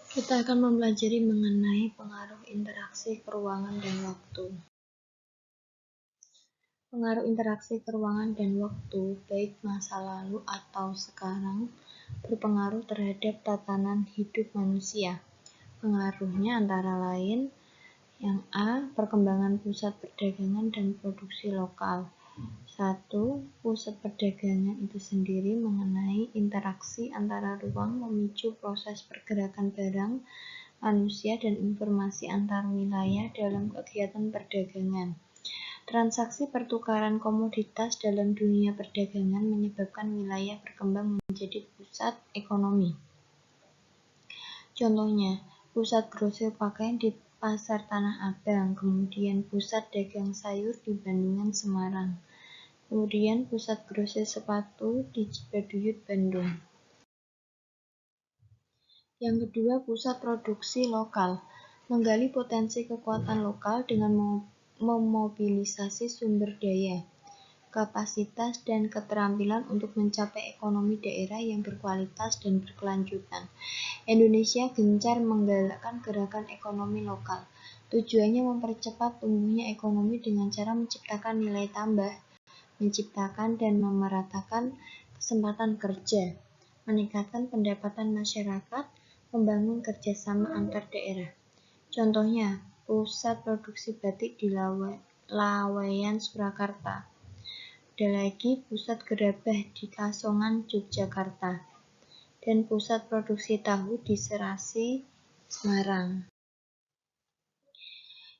Kita akan mempelajari mengenai pengaruh interaksi ke ruangan dan waktu. Pengaruh interaksi ke ruangan dan waktu, baik masa lalu atau sekarang, berpengaruh terhadap tatanan hidup manusia. Pengaruhnya antara lain, yang A. Perkembangan pusat perdagangan dan produksi lokal. 1. Pusat perdagangan itu sendiri mengenai interaksi antara ruang memicu proses pergerakan barang, manusia, dan informasi antar wilayah dalam kegiatan perdagangan. Transaksi pertukaran komoditas dalam dunia perdagangan menyebabkan wilayah berkembang menjadi pusat ekonomi. Contohnya, pusat grosir pakaian di Pasar Tanah Abang, kemudian pusat dagang sayur di Bandungan Semarang, kemudian pusat grosir sepatu di Cibaduyut Bandung. Yang kedua, pusat produksi lokal, menggali potensi kekuatan lokal dengan memobilisasi sumber daya, kapasitas, dan keterampilan untuk mencapai ekonomi daerah yang berkualitas dan berkelanjutan. Indonesia gencar menggalakkan gerakan ekonomi lokal. Tujuannya mempercepat tumbuhnya ekonomi dengan cara menciptakan nilai tambah, menciptakan dan memeratakan kesempatan kerja, meningkatkan pendapatan masyarakat, membangun kerjasama antar daerah. Contohnya, pusat produksi batik di Laweyan, Surakarta. Ada lagi pusat gerabah di Kasongan, Yogyakarta. Dan pusat produksi tahu di Serasi, Semarang.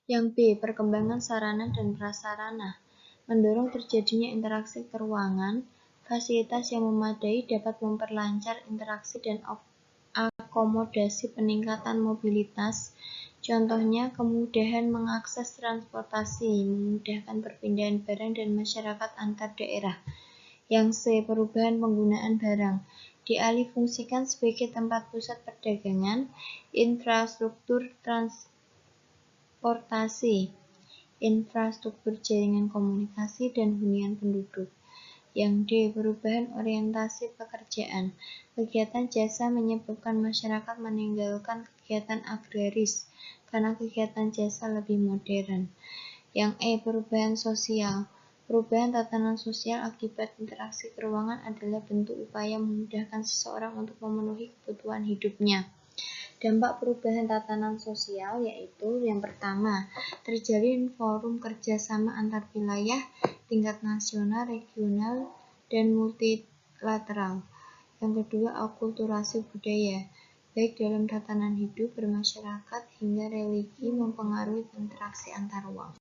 Yang B. Perkembangan sarana dan prasarana, mendorong terjadinya interaksi ke ruangan. Fasilitas yang memadai dapat memperlancar interaksi dan akomodasi peningkatan mobilitas. Contohnya, kemudahan mengakses transportasi, memudahkan perpindahan barang dan masyarakat antar daerah. Yang C. Perubahan penggunaan barang, dialihfungsikan sebagai tempat pusat perdagangan, infrastruktur transportasi, infrastruktur jaringan komunikasi, dan hunian penduduk. Yang D. Perubahan orientasi pekerjaan, kegiatan jasa menyebabkan masyarakat meninggalkan kegiatan agraris karena kegiatan jasa lebih modern. Yang E. Perubahan sosial, perubahan tatanan sosial akibat interaksi ke ruangan adalah bentuk upaya memudahkan seseorang untuk memenuhi kebutuhan hidupnya. Dampak perubahan tatanan sosial yaitu yang pertama, terjalin forum kerjasama antar wilayah tingkat nasional, regional, dan multilateral. Yang kedua, akulturasi budaya, baik dalam tatanan hidup bermasyarakat hingga religi mempengaruhi interaksi antar ruang.